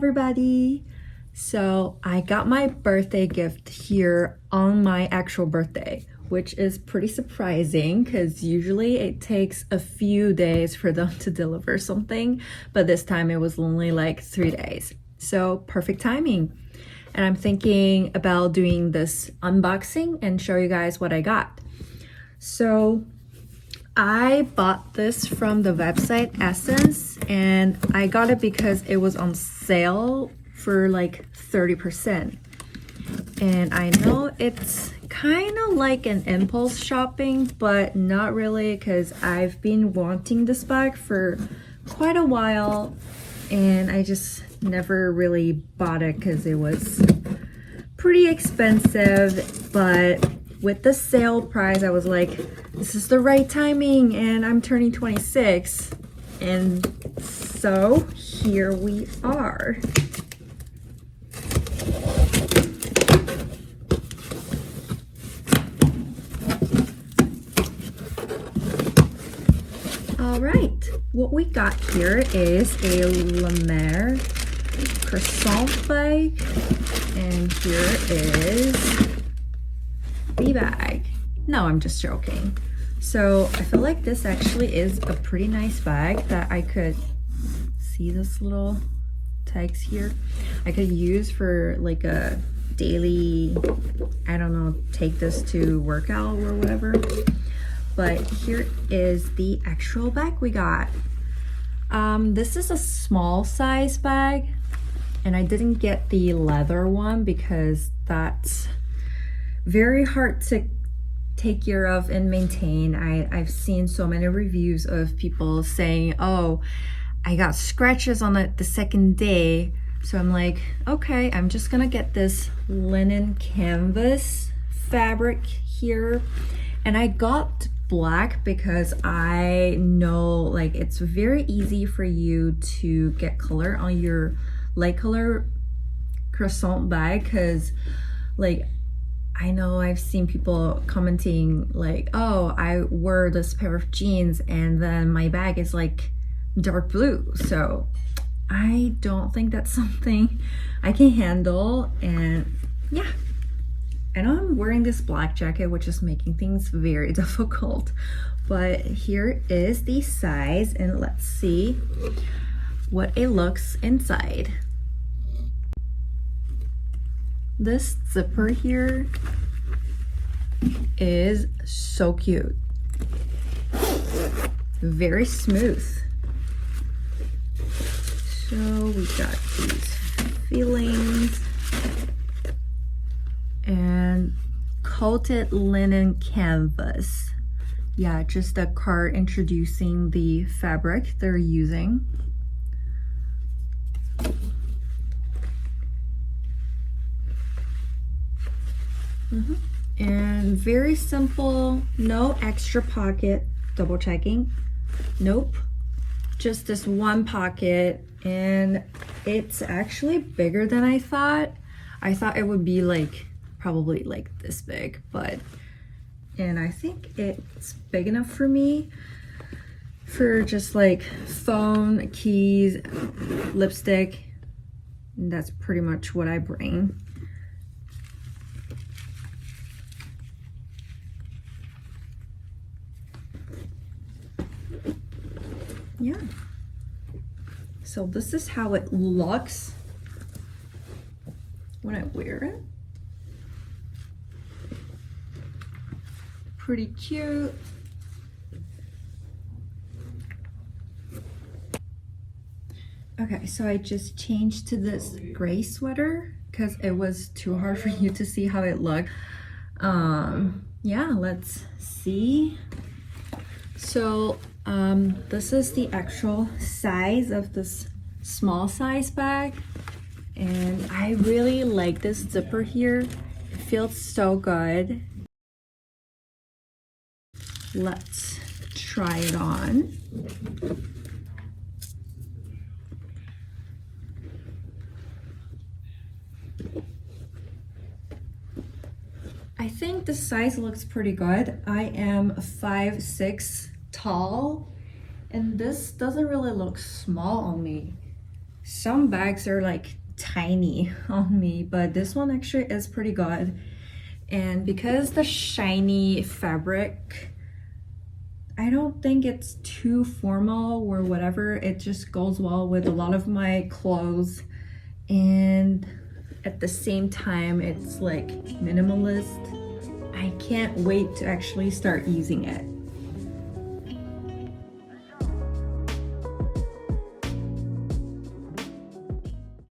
everybody. So I got my birthday gift here on my actual birthday, which is pretty surprising because usually it takes a few days for them to deliver something, but this time it was only like 3 days. So perfect timing. And I'm thinking about doing this unboxing and show you guys what I got. So I bought this from the website Essence, and I got it because it was on sale for like 30%. And I know it's kind of like an impulse shopping, but not really, because I've been wanting this bag for quite a while and I just never really bought it because it was pretty expensive. But with the sale price, I was like, this is the right timing, and I'm turning 26. And so here we are. All right, what we got here is a Lemaire croissant bag, and here is the bag. No, I'm just joking. So I feel like this actually is a pretty nice bag that I could see this little tags here. I could use for like a daily, I don't know, take this to workout or whatever. But here is the actual bag we got. This is a small size bag, and I didn't get the leather one because that's very hard to take care of and maintain. I've seen so many reviews of people saying, oh, I got scratches on it the second day. So I'm like, okay, I'm just gonna get this linen canvas fabric here. And I got black because I know like it's very easy for you to get color on your light color croissant bag, because like I know I've seen people commenting like, oh, I wore this pair of jeans and then my bag is like dark blue. So I don't think that's something I can handle. And yeah, I know I'm wearing this black jacket, which is making things very difficult, but here is the size, and let's see what it looks inside. This zipper here is so cute. Very smooth. So we got these fillings and coated linen canvas. Yeah, just a card introducing the fabric they're using. And very simple, no extra pocket. Double checking. Nope, just this one pocket, and it's actually bigger than I thought. I thought it would be like probably like this big, and I think it's big enough for me for just like phone, keys, lipstick, and that's pretty much what I bring. Yeah, so this is how it looks when I wear it. Pretty cute. Okay, so I just changed to this gray sweater because it was too hard for you to see how it looked. Yeah, let's see. So this is the actual size of this small size bag, and I really like this zipper here. It feels so good. Let's try it on. I think the size looks pretty good. I am 5'6" tall, and this doesn't really look small on me. Some bags are like tiny on me, but this one actually is pretty good. And because the shiny fabric, I don't think it's too formal or whatever. It just goes well with a lot of my clothes. And at the same time, it's like minimalist. I can't wait to actually start using it.